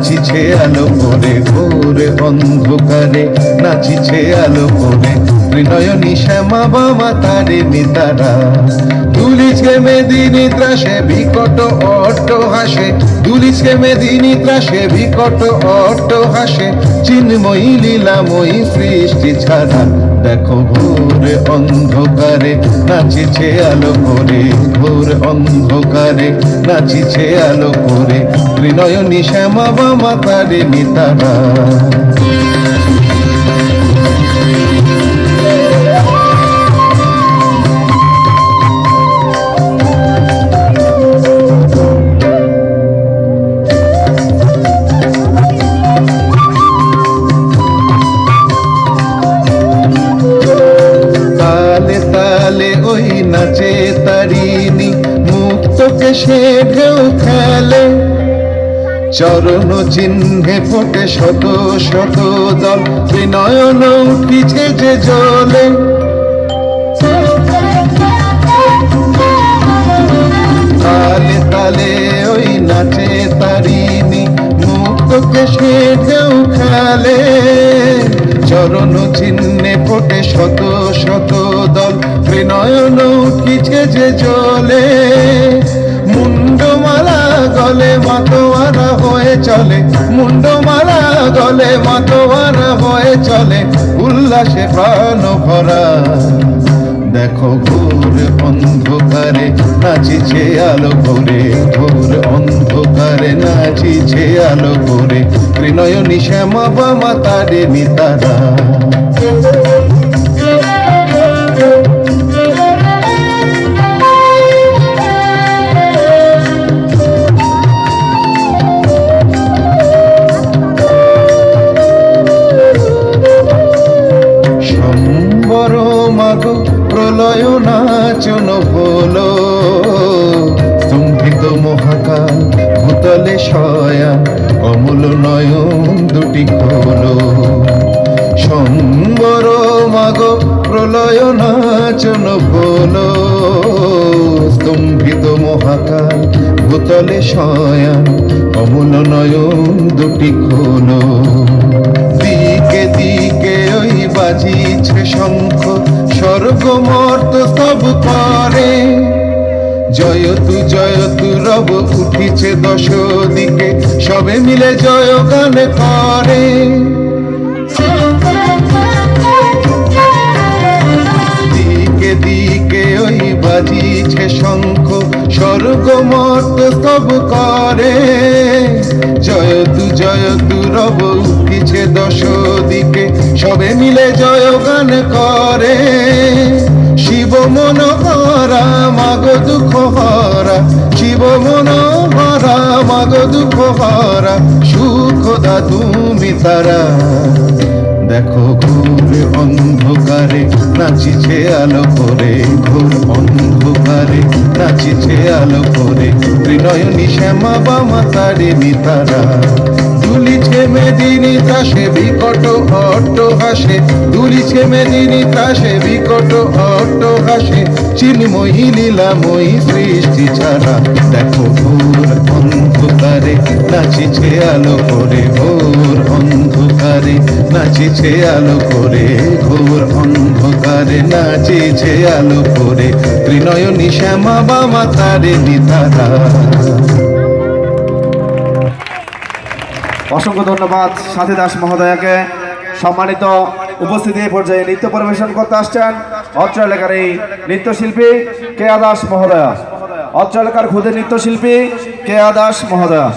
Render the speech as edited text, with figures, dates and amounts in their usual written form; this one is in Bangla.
নাচিছে আলো করে ঘোর অন্ধকারে, নাচিছে আলো করে ত্রিনয়নী শ্যামা বামা তারে নিতারা। দুলিছে মেদিনী ত্রাসে বিকট অট্ট হাসে, দুলিছে মেদিনী ত্রাসে বিকট অট্ট হাসে, চিন্ময়ী লীলাময়ী সৃষ্টি ছাড়া। দেখো ঘোর অন্ধকারে নাচিছে আলো করে, ঘোর অন্ধকারে নাচিছে আলো করে ত্রিনয়নী শ্যামা বামা তারে নিতারা। নাচে তারিণী মুক্ত কেশে ঢেউ খেলে, চরণ চিহ্নে ফোটে শত শত দল, ত্রিনয়ন উঠিছে যে জলে। তালে তালে ওই নাচে তারিণী মুক্ত কেশে ঢেউ খেলে, চরণ চিহ্নে ফোটে শত শত দল, ত্রিনয়ন উঠিছে যে জলে। মুন্ডমালা গলে মাতোয়ারা হয়ে চলে, মুন্ডমালা গলে মাতোয়ারা হয়ে চলে, উল্লাসে প্রাণ ভরা। দেখো ঘোর অন্ধকারে নাচিছে আলো করে, ঘোর অন্ধকারে নাচিছে আলো করে ত্রিনয়নী শ্যামা বামা তারে নিতারা। সম্বর মাগো প্রলয় নাচন হলো, স্তম্ভিত মহাকাল ভূতলে শয়ান, কমল নয়ন দুটি খোলো। সম্বর মাগো প্রলয় নাচন হলো, স্তম্ভিত মহাকাল ভূতলে শয়ান, কমল নয়ন দুটি খোলো। দিকে দিকে ওই বাজিছে শঙ্খ, স্বর্গ মর্ত সব করে, জয়তু জয়তু রব উঠিছে দশ দিকে, সবে মিলে জয় গান করে। দিকে দিকে ওই বাজিছে শঙ্খ, স্বর্গ মর্ত সব করে, জয়তু জয়তু রব উঠিছে দশ দিকে, সবে মিলে জয় গান করে। শিব মনোহরা মাগো দুঃখ হরা, শিব মনোহরা মাগো দুঃখ হরা, সুখদা তুমি তারা। দেখো ঘোর অন্ধকারে নাচিছে আলো করে, ঘোর অন্ধকারে নাচিছে আলো করে ত্রিনয়নী শ্যামা বামা তারে নিতারা। দুলিছে মেদিনী ত্রাসে বিকট অট্ট হাসে, দুলিছে মেদিনী ত্রাসে বিকট অট্ট হাসে, চিন্ময়ী লীলাময়ী সৃষ্টি ছাড়া। দেখো ঘোর অন্ধকারে নাচিছে আলো করে, ঘোর অন্ধকারে নাচিছে আলো করে, ঘোর অন্ধকারে নাচিছে আলো করে ত্রিনয়নী শ্যামা বামা তারে নিতারা। অসংখ্য ধন্যবাদ সাথী দাস মহোদয়াকে। সম্মানিত উপস্থিতি এই পর্যায়ে নৃত্য পরিবেশন করতে আসছেন অত্র এলাকার এই নৃত্যশিল্পী কেয়া দাস মহোদয়া, অত্র এলাকার ক্ষুদে নৃত্যশিল্পী কেয়া দাস মহোদয়া।